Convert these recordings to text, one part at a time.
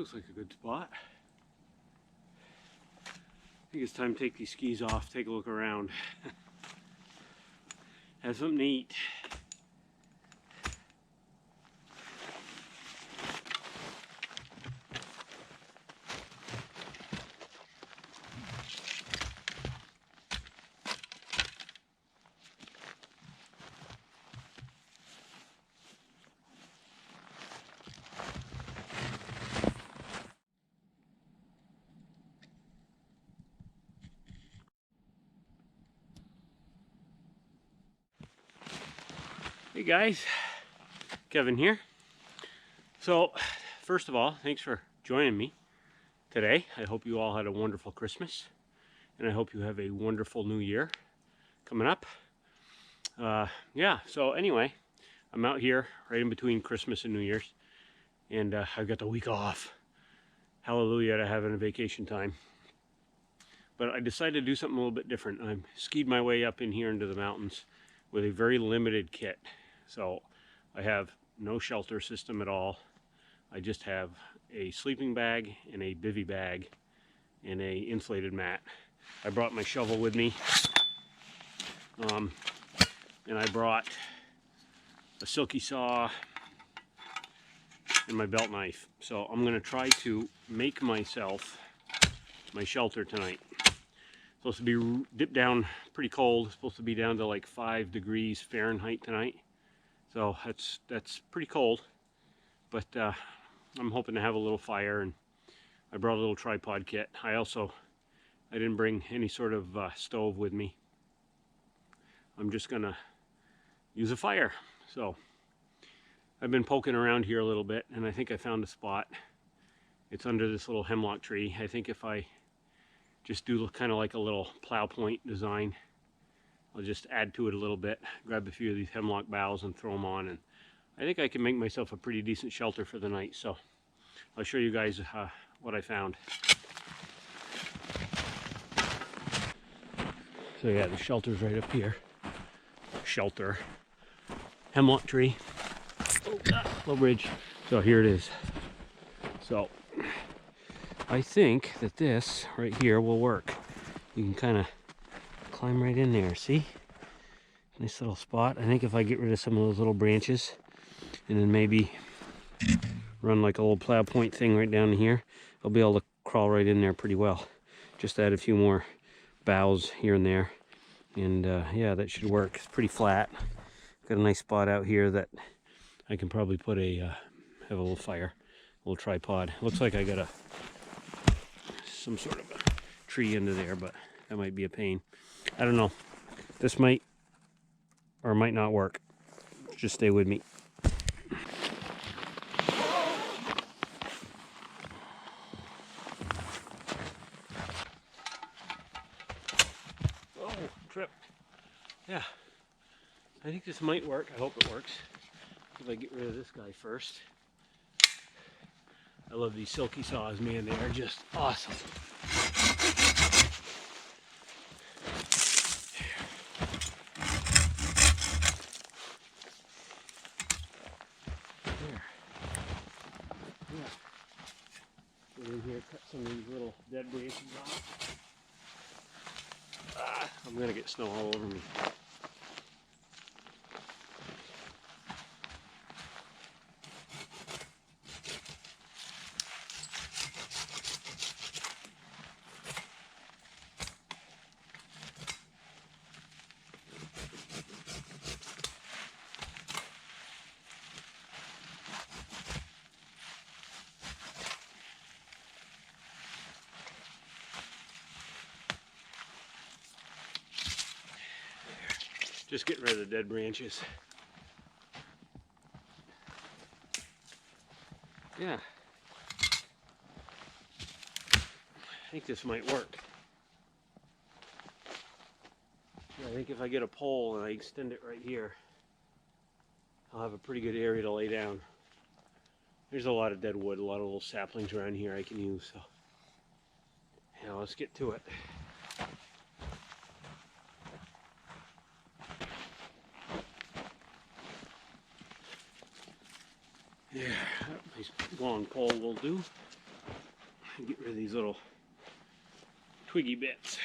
looks like a good spot. I think it's time to take these skis off, take a look around. Have something to eat. Hey guys, Kevin here. So, first of all, thanks for joining me today. I hope you all had a wonderful Christmas, and I hope you have a wonderful new year coming up. Yeah, so anyway, I'm out here right in between Christmas and New Year's, and I've got the week off. Hallelujah to having a vacation time. But I decided to do something a little bit different. I skied my way up in here into the mountains with a very limited kit. So I have no shelter system at all. I just have a sleeping bag and a bivy bag and a insulated mat. I brought my shovel with me, and I brought a silky saw and my belt knife. So I'm going to try to make myself my shelter tonight. Supposed to be dipped down pretty cold. It's supposed to be down to like 5 degrees Fahrenheit tonight. So that's pretty cold. But I'm hoping to have a little fire, and I brought a little tripod kit. I didn't bring any sort of stove with me. I'm just gonna use a fire. So I've been poking around here a little bit, and I think I found a spot. It's under this little hemlock tree. I think if I just do kind of like a little plow point design, I'll just add to it a little bit, grab a few of these hemlock boughs and throw them on, and I think I can make myself a pretty decent shelter for the night. So I'll show you guys what I found. So yeah, the shelter's right up here. Shelter. Hemlock tree. Oh, low bridge. So here it is. So I think that this right here will work. You can kind of climb right in there, see? Nice little spot. I think if I get rid of some of those little branches and then maybe run like a little plow point thing right down here, I'll be able to crawl right in there pretty well. Just add a few more boughs here and there, and yeah, that should work. It's pretty flat. Got a nice spot out here that I can probably put have a little fire, a little tripod. Looks like I got some sort of a tree into there, but that might be a pain. I don't know. This might or might not work. Just stay with me. Oh, trip. Yeah. I think this might work. I hope it works. If I get rid of this guy first. I love these silky saws, man. They are just awesome. Get in here, cut some of these little dead branches off. I'm gonna get snow all over me. Just getting rid of the dead branches. Yeah. I think this might work. Yeah, I think if I get a pole and I extend it right here, I'll have a pretty good area to lay down. There's a lot of dead wood, a lot of little saplings around here I can use. So, yeah, let's get to it. Yeah, nice long pole will do. get rid of these little twiggy bits.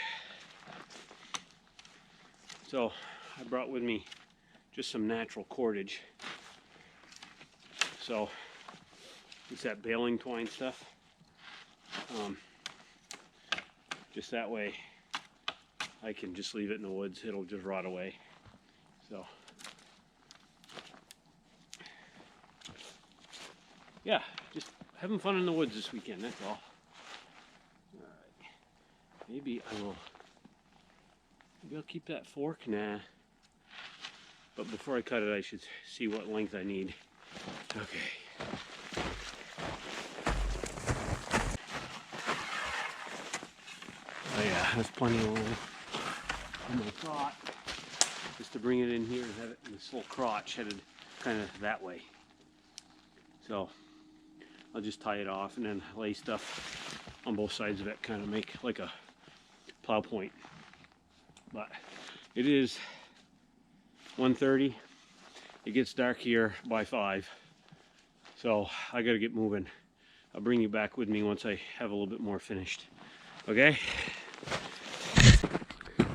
So I brought with me just some natural cordage. So it's that baling twine stuff. Just that way I can just leave it in the woods. It'll just rot away. So yeah, just having fun in the woods this weekend, that's all. Alright. Maybe I'll keep that fork. Nah. But before I cut it, I should see what length I need. Okay. Oh yeah, there's plenty of room in my thought. Just to bring it in here and have it in this little crotch headed kind of that way. So I'll just tie it off and then lay stuff on both sides of it, kind of make like a plow point. But it is 1:30. It gets dark here by 5. So I gotta get moving. I'll bring you back with me once I have a little bit more finished. Okay?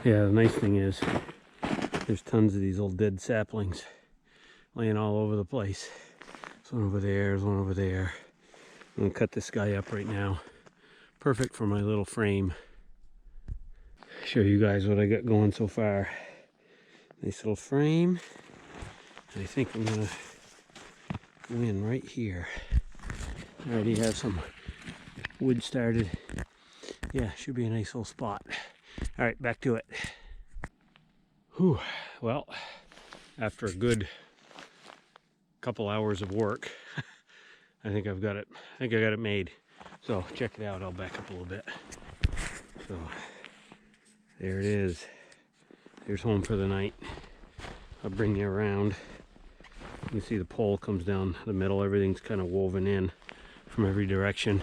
Yeah, the nice thing is there's tons of these old dead saplings laying all over the place. There's one over there, there's one over there. I'm gonna cut this guy up right now. Perfect for my little frame. Show you guys what I got going so far. Nice little frame. I think I'm gonna go in right here. I already have some wood started. Yeah, should be a nice little spot. All right, back to it. Whew. Well, after a good couple hours of work, I think I've got it. I think I got it made. So check it out. I'll back up a little bit. So there it is. There's home for the night. I'll bring you around. You can see the pole comes down the middle. Everything's kind of woven in from every direction.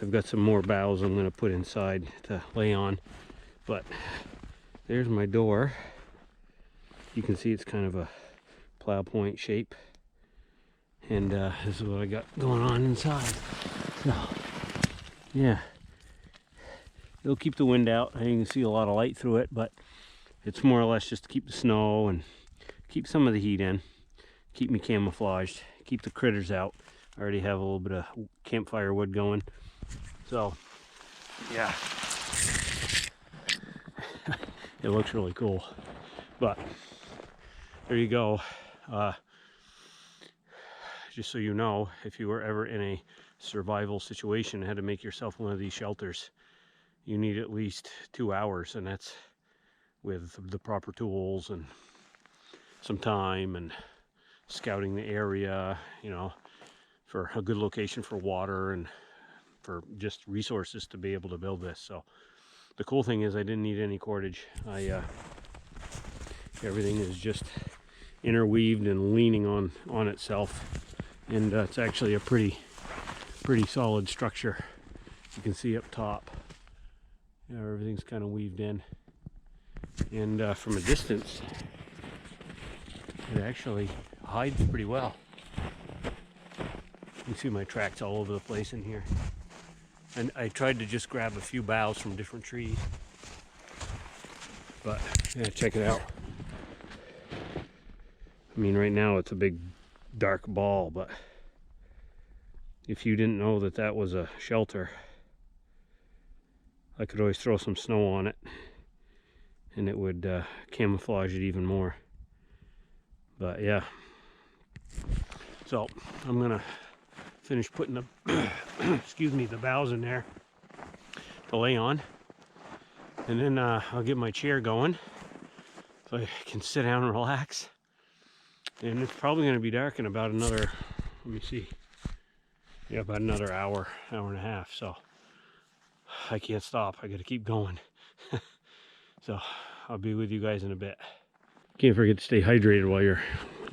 I've got some more boughs I'm going to put inside to lay on. But there's my door. You can see it's kind of a plow point shape. And this is what I got going on inside. So, yeah. It'll keep the wind out. You can see a lot of light through it, but it's more or less just to keep the snow and keep some of the heat in. Keep me camouflaged. Keep the critters out. I already have a little bit of campfire wood going. So, yeah. It looks really cool. But, there you go. Just so you know, if you were ever in a survival situation and had to make yourself one of these shelters, you need at least 2 hours, and that's with the proper tools and some time and scouting the area, you know, for a good location for water and for just resources to be able to build this. So the cool thing is I didn't need any cordage. Everything is just interweaved and leaning on itself, and it's actually a pretty solid structure. You can see up top, yeah, everything's kind of weaved in, and from a distance it actually hides pretty well. You can see my tracks all over the place in here, and I tried to just grab a few boughs from different trees, but yeah, check it out. I mean, right now it's a big dark ball, but if you didn't know that that was a shelter, I could always throw some snow on it and it would camouflage it even more. But yeah, so I'm gonna finish putting the excuse me, the boughs in there to lay on, and then I'll get my chair going so I can sit down and relax. And it's probably going to be dark in about another, let me see, yeah, about another hour and a half. So I can't stop. I got to keep going. So I'll be with you guys in a bit. Can't forget to stay hydrated while you're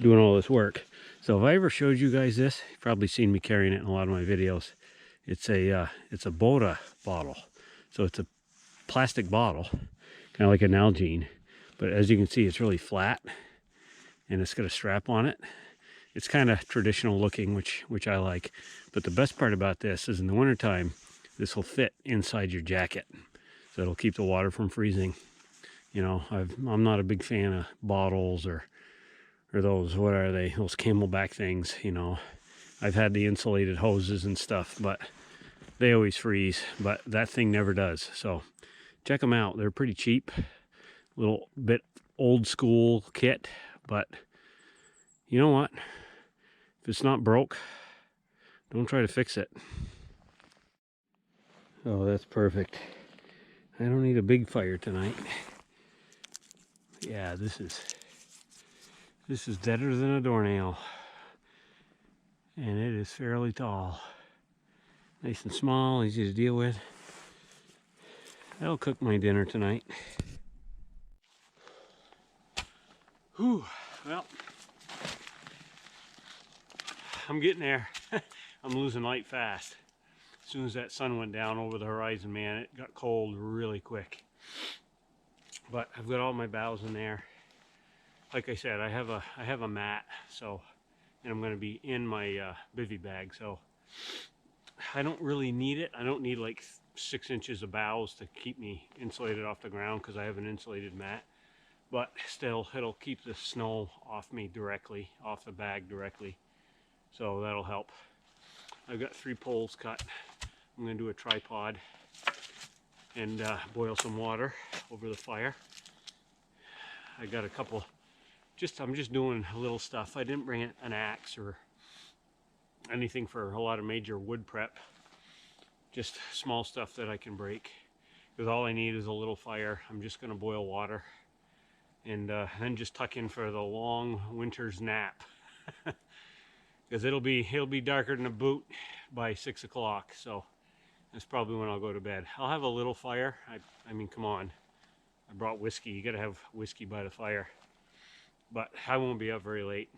doing all this work. So if I ever showed you guys this, you've probably seen me carrying it in a lot of my videos. It's a Bota bottle. So it's a plastic bottle, kind of like an Nalgene. But as you can see, it's really flat, and it's got a strap on it. It's kind of traditional looking, which I like. But the best part about this is in the wintertime, this will fit inside your jacket. So it'll keep the water from freezing. You know, I'm not a big fan of bottles or those, what are they? Those Camelback things, you know. I've had the insulated hoses and stuff, but they always freeze. But that thing never does. So check them out. They're pretty cheap. Little bit old school kit, but you know what? If it's not broke, don't try to fix it. Oh, that's perfect. I don't need a big fire tonight. Yeah, this is deader than a doornail. And it is fairly tall. Nice and small, easy to deal with. That'll cook my dinner tonight. Whew, well, I'm getting there. I'm losing light fast. As soon as that sun went down over the horizon, man, it got cold really quick. But I've got all my boughs in there. Like I said, I have a mat, so, and I'm going to be in my bivy bag, so I don't really need it. I don't need like 6 inches of boughs to keep me insulated off the ground because I have an insulated mat. But still, it'll keep the snow off me directly, off the bag directly. So that'll help. I've got 3 poles cut. I'm going to do a tripod and boil some water over the fire. I got a couple, I'm just doing a little stuff. I didn't bring an axe or anything for a lot of major wood prep. Just small stuff that I can break. Because all I need is a little fire. I'm just going to boil water and then just tuck in for the long winter's nap. Because it'll be darker than a boot by 6 o'clock, so that's probably when I'll go to bed. I'll have a little fire. I mean, come on. I brought whiskey. You gotta have whiskey by the fire. But I won't be up very late.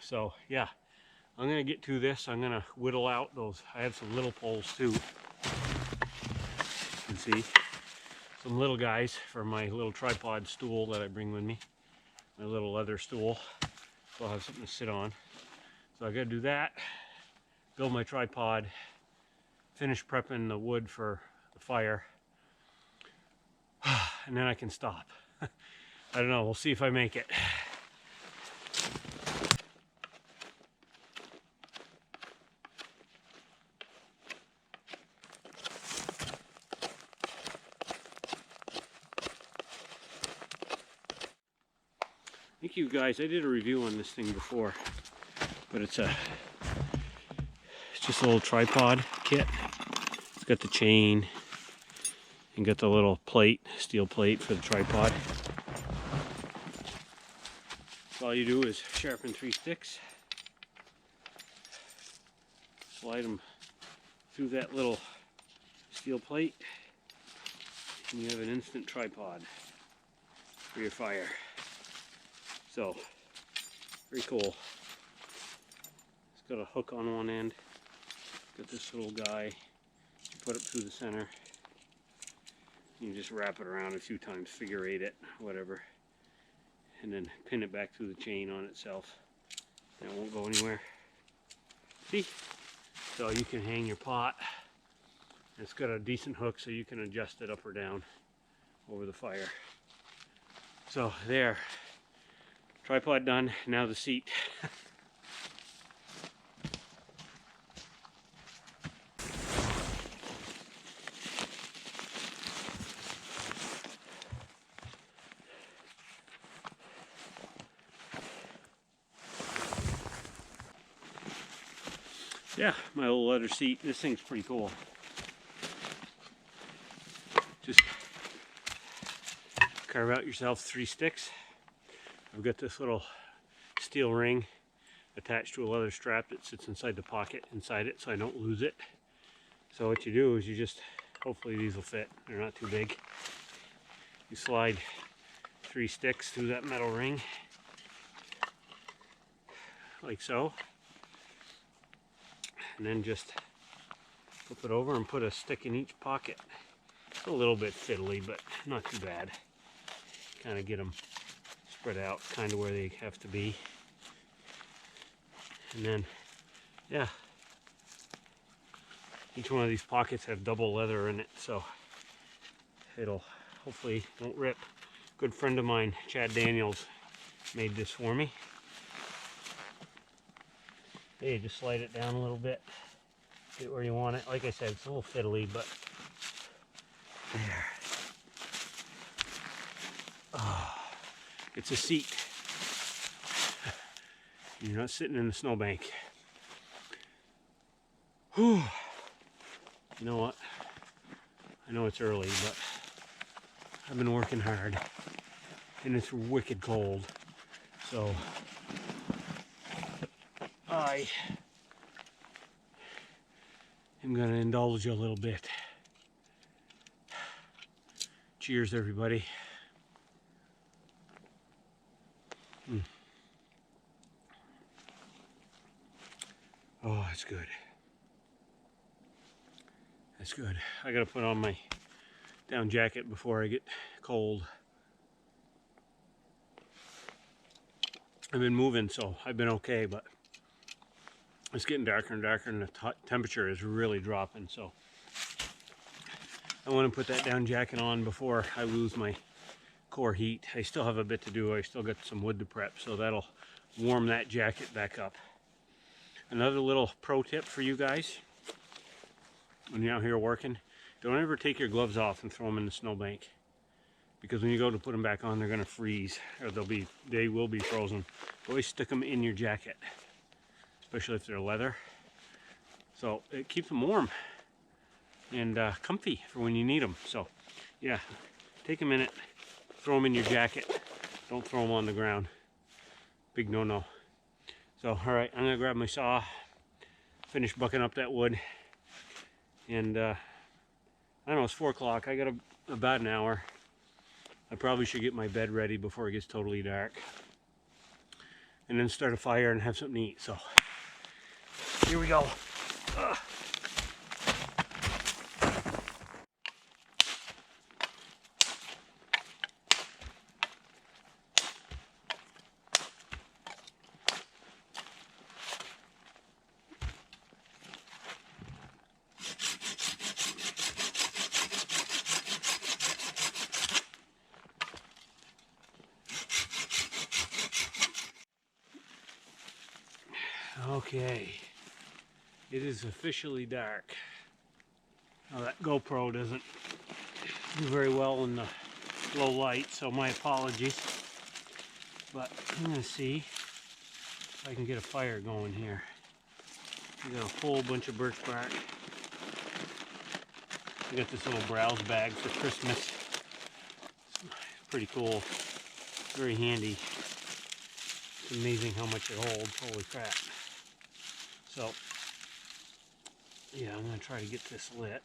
So, yeah. I'm gonna get to this. I'm gonna whittle out those. I have some little poles too. You can see. Some little guys for my little tripod stool that I bring with me. My little leather stool. So I'll have something to sit on. So I gotta do that. Build my tripod. Finish prepping the wood for the fire. And then I can stop. I don't know, we'll see if I make it. Thank you guys. I did a review on this thing before, but it's just a little tripod kit. It's got the chain and got the little plate, steel plate for the tripod. So all you do is sharpen 3 sticks, slide them through that little steel plate, and you have an instant tripod for your fire. So, very cool. It's got a hook on one end. Got this little guy you put up through the center. You just wrap it around a few times, figure 8 it, whatever. And then pin it back through the chain on itself. And it won't go anywhere. See? So you can hang your pot. It's got a decent hook so you can adjust it up or down over the fire. So there. Tripod done, now the seat. Yeah, my little leather seat. This thing's pretty cool. Just carve out yourself 3 sticks. I've got this little steel ring attached to a leather strap that sits inside the pocket inside it so I don't lose it. So what you do is you just, hopefully these will fit, they're not too big. You slide 3 sticks through that metal ring, like so. And then just flip it over and put a stick in each pocket. It's a little bit fiddly, but not too bad. Kind of get them spread out kind of where they have to be. And then, yeah, Each one of these pockets have double leather in it, so it'll hopefully won't rip. Good friend of mine, Chad Daniels, made this for me. Hey, just slide it down a little bit, get where you want it. Like I said, it's a little fiddly, but there. Oh, it's a seat. You're not sitting in the snowbank. Whew. You know what? I know it's early, but I've been working hard, and it's wicked cold. So I am going to indulge you a little bit. Cheers, everybody. Oh, it's good. That's good. I gotta put on my down jacket before I get cold. I've been moving, so I've been okay, but it's getting darker and darker, and the temperature is really dropping, so I want to put that down jacket on before I lose my core heat. I still have a bit to do. I still got some wood to prep, so that'll warm that jacket back up. Another little pro tip for you guys when you're out here working: don't ever take your gloves off and throw them in the snowbank, because when you go to put them back on, they're going to freeze, or they will be frozen. Always stick them in your jacket, especially if they're leather, so it keeps them warm and comfy for when you need them. So yeah, take a minute, throw them in your jacket, don't throw them on the ground. Big no-no. So all right, I'm gonna grab my saw, finish bucking up that wood, and I don't know, it's 4 o'clock. I got about an hour. I probably should get my bed ready before it gets totally dark, and then start a fire and have something to eat. So here we go. Ugh. Okay, it is officially dark. Now that GoPro doesn't do very well in the low light, so my apologies. But I'm gonna see if I can get a fire going here. I got a whole bunch of birch bark. I got this little browse bag for Christmas. It's pretty cool, very handy. It's amazing how much it holds, holy crap. So, yeah, I'm going to try to get this lit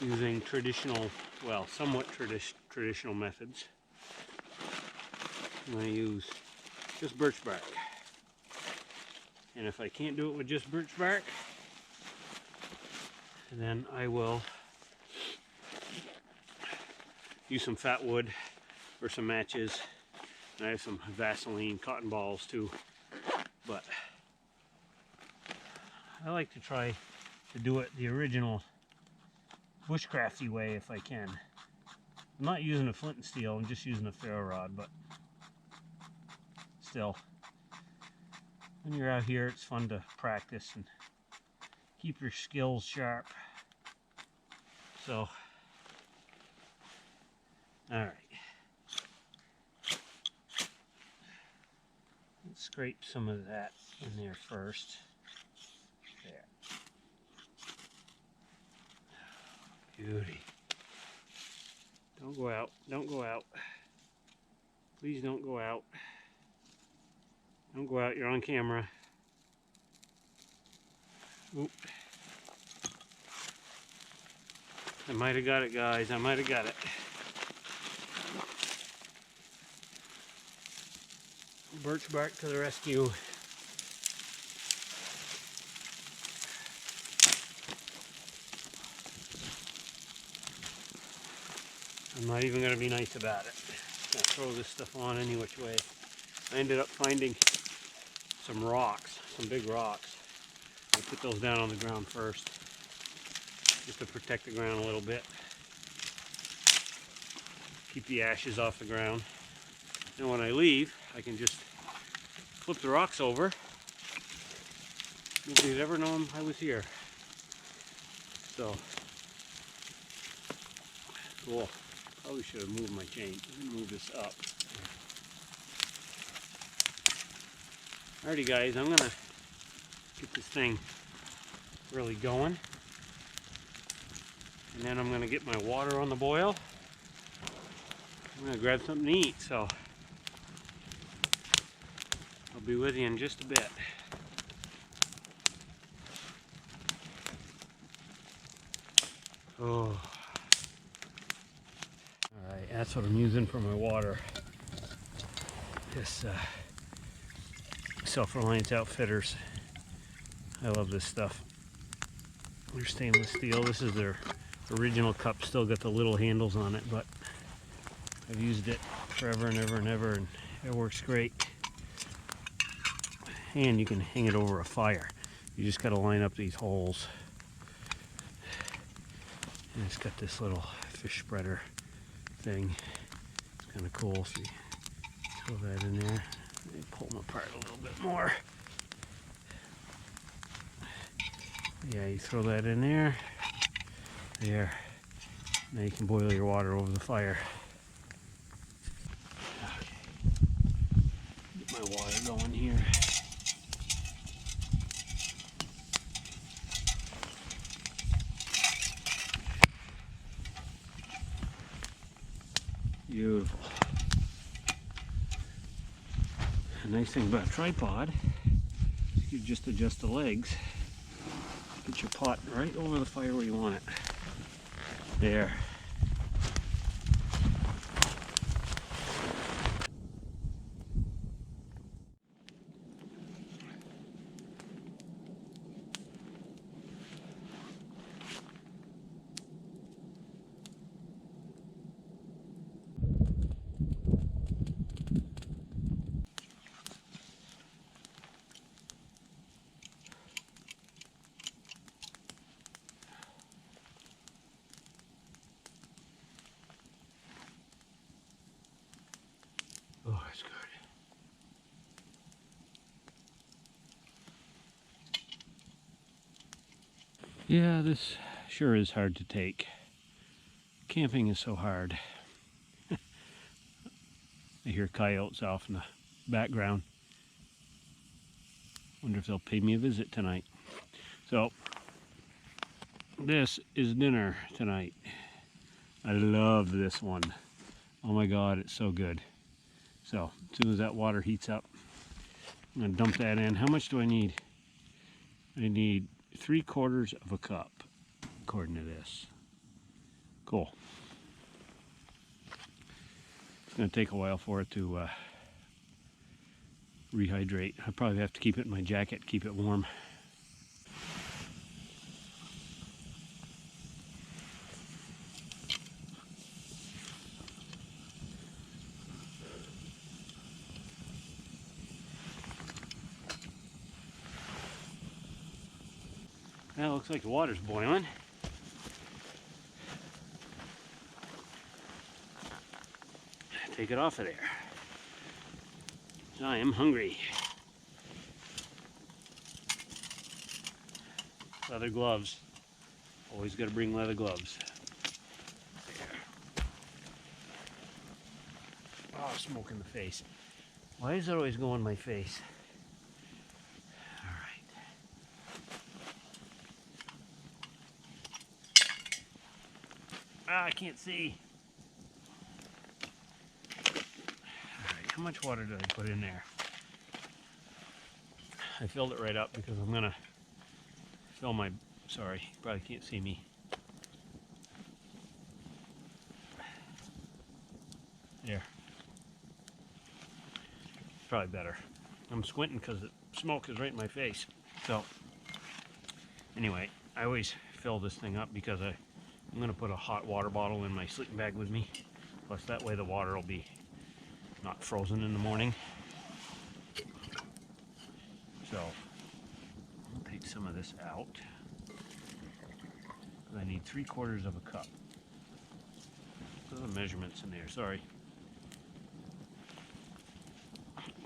using traditional, well, somewhat traditional methods. I'm going to use just birch bark. And if I can't do it with just birch bark, then I will use some fat wood or some matches. And I have some Vaseline cotton balls too, but I like to try to do it the original bushcrafty way if I can. I'm not using a flint and steel, I'm just using a ferro rod, but still, when you're out here, it's fun to practice and keep your skills sharp. So, alright. Let's scrape some of that in there first. There. Beauty. Don't go out. Don't go out. Please don't go out. Don't go out. You're on camera. Oop. I might have got it, guys. I might have got it. Birch bark to the rescue. I'm not even going to be nice about it. I'm going to throw this stuff on any which way. I ended up finding some rocks, some big rocks. I put those down on the ground first, just to protect the ground a little bit. Keep the ashes off the ground. And when I leave, I can just flip the rocks over. Nobody'd ever known I was here. So, cool. Probably should have moved my chain. I'm gonna move this up. Alrighty guys, I'm gonna get this thing really going. And then I'm gonna get my water on the boil. I'm gonna grab something to eat, so I'll be with you in just a bit. Oh. Alright, that's what I'm using for my water. This Self-Reliance Outfitters. I love this stuff. They're stainless steel. This is their original cup. Still got the little handles on it, but I've used it forever and ever and ever, and it works great. And you can hang it over a fire. You just got to line up these holes. And it's got this little fish spreader thing. It's kind of cool. So you throw that in there. And pull them apart a little bit more. Yeah, you throw that in there. There. Now you can boil your water over the fire. Okay. Get my water going here. Beautiful. The nice thing about a tripod, you just adjust the legs. Get your pot right over the fire where you want it. There. Oh, it's good. Yeah, this sure is hard to take. Camping is so hard. I hear coyotes off in the background. Wonder if they'll pay me a visit tonight. So, this is dinner tonight. I love this one. Oh my God, it's so good. So, as soon as that water heats up, I'm gonna dump that in. How much do I need? I need 3/4 of a cup, according to this. Cool. It's gonna take a while for it to rehydrate. I probably have to keep it in my jacket, keep it warm. Well, looks like the water's boiling. Take it off of there. I am hungry. Leather gloves. Always got to bring leather gloves. There. Oh, smoke in the face. Why does it always go in my face? I can't see. Alright, how much water did I put in there? I filled it right up because I'm gonna fill my, sorry, you probably can't see me. There. Probably better. I'm squinting because the smoke is right in my face. So, anyway, I always fill this thing up because I'm going to put a hot water bottle in my sleeping bag with me. Plus that way the water will be not frozen in the morning. So, I'll take some of this out. I need 3/4 of a cup. Put the measurements in there, sorry.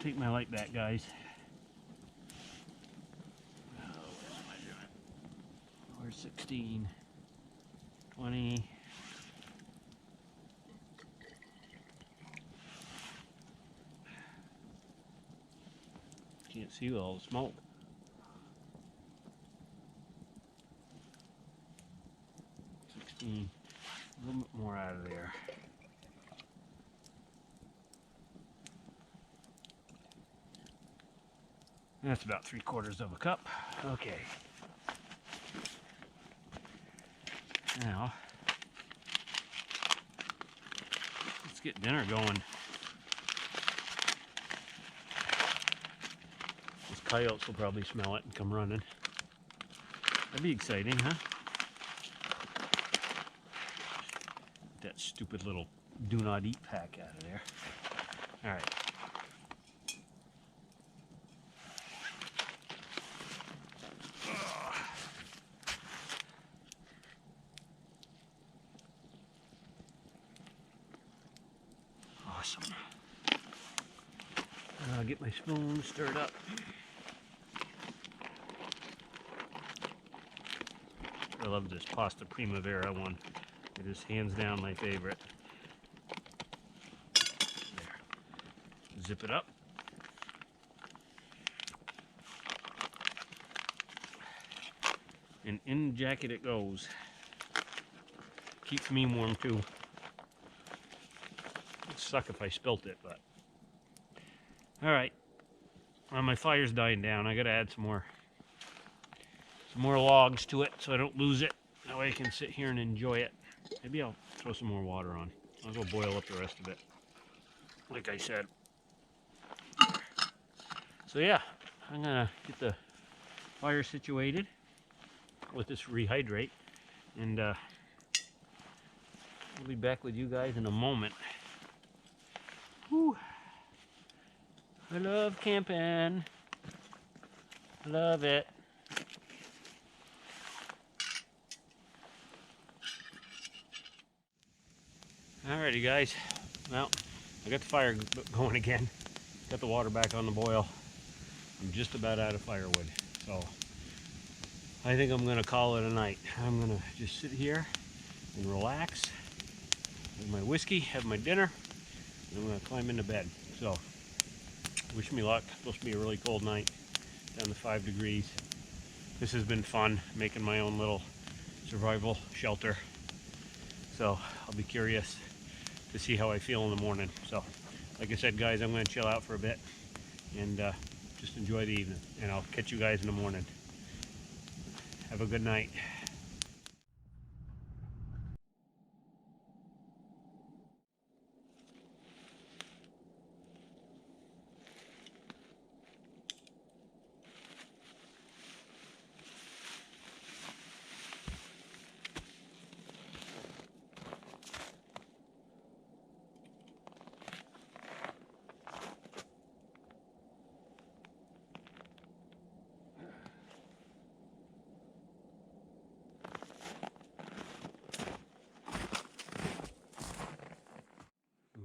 Take my light back, guys. Oh, where's the measurement? Where's 16, 20. Can't see with all the smoke. 16. A little bit more out of there. That's about 3/4 of a cup. Okay. Now, let's get dinner going. These coyotes will probably smell it and come running. That'd be exciting, huh? Get that stupid little do not eat pack out of there. All right. Awesome. I'll get my spoon stirred up. I love this pasta primavera one. It is hands down my favorite. There. Zip it up. And in the jacket it goes. Keeps me warm too. It'd suck if I spilt it, but. Alright. Well, my fire's dying down. I gotta add some more logs to it so I don't lose it. That way I can sit here and enjoy it. Maybe I'll throw some more water on. I'll go boil up the rest of it. Like I said. So yeah, I'm gonna get the fire situated. Let this rehydrate. And I'll be back with you guys in a moment. Whew. I love camping. Love it. Alrighty guys, well, I got the fire going again. Got the water back on the boil. I'm just about out of firewood, so I think I'm gonna call it a night. I'm gonna just sit here and relax, have my whiskey, have my dinner, and I'm gonna climb into bed. So, wish me luck. It's supposed to be a really cold night, down to 5 degrees. This has been fun, making my own little survival shelter. So, I'll be curious to see how I feel in the morning. So, like I said, guys, I'm going to chill out for a bit and just enjoy the evening. And I'll catch you guys in the morning. Have a good night.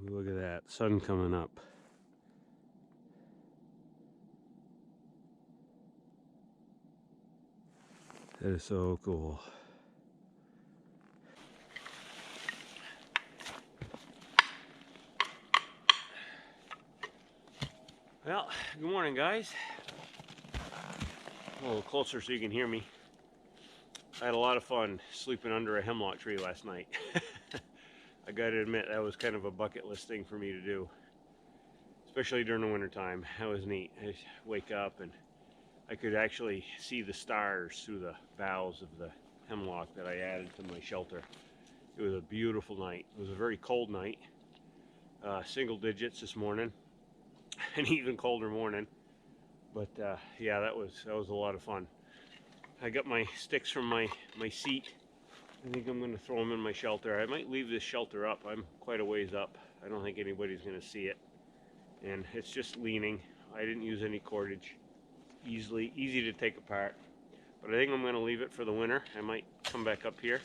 Look at that, sun coming up. That is so cool. Well, good morning guys. A little closer so you can hear me. I had a lot of fun sleeping under a hemlock tree last night. I gotta admit, that was kind of a bucket list thing for me to do. Especially during the winter time. That was neat. I wake up and I could actually see the stars through the boughs of the hemlock that I added to my shelter. It was a beautiful night. It was a very cold night. Single digits this morning. An even colder morning. But yeah, that was a lot of fun. I got my sticks from my seat. I think I'm going to throw them in my shelter. I might leave this shelter up. I'm quite a ways up. I don't think anybody's going to see it. And it's just leaning. I didn't use any cordage. Easy to take apart. But I think I'm going to leave it for the winter. I might come back up here.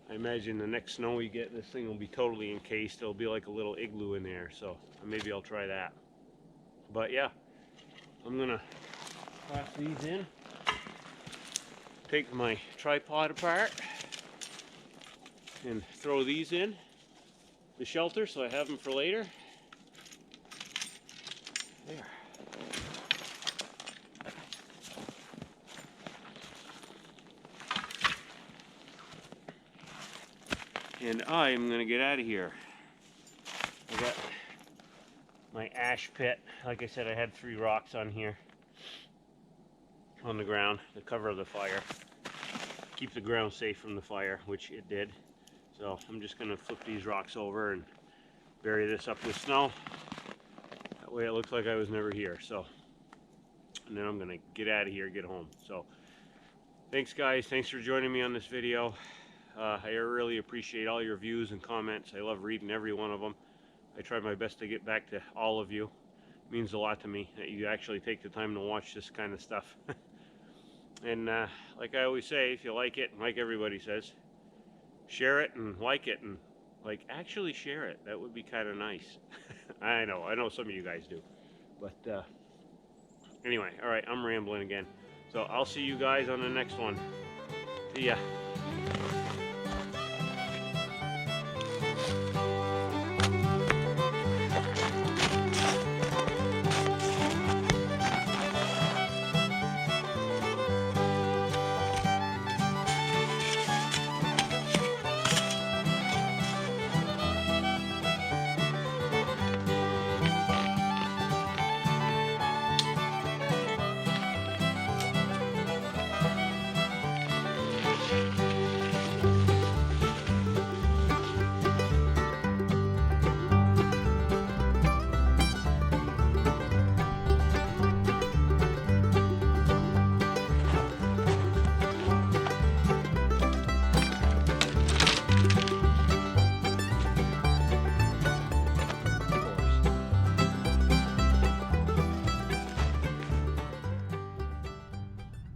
I imagine the next snow we get, this thing will be totally encased. It'll be like a little igloo in there, so maybe I'll try that. But yeah, I'm going to toss these in. Take my tripod apart and throw these in the shelter so I have them for later. There. And I am going to get out of here. I got my ash pit. Like I said, I had 3 rocks on here on the ground to cover the fire. Keep the ground safe from the fire, which it did. So I'm just going to flip these rocks over and bury this up with snow. That way it looks like I was never here. So, and then I'm going to get out of here, get home. So thanks guys, thanks for joining me on this video. I really appreciate all your views and comments. I love reading every one of them. I try my best to get back to all of you. It means a lot to me that you actually take the time to watch this kind of stuff. And like I always say, if you like it, like everybody says, share it and like it, and like actually share it. That would be kind of nice. I know some of you guys do. But anyway, all right, I'm rambling again. So I'll see you guys on the next one. See ya.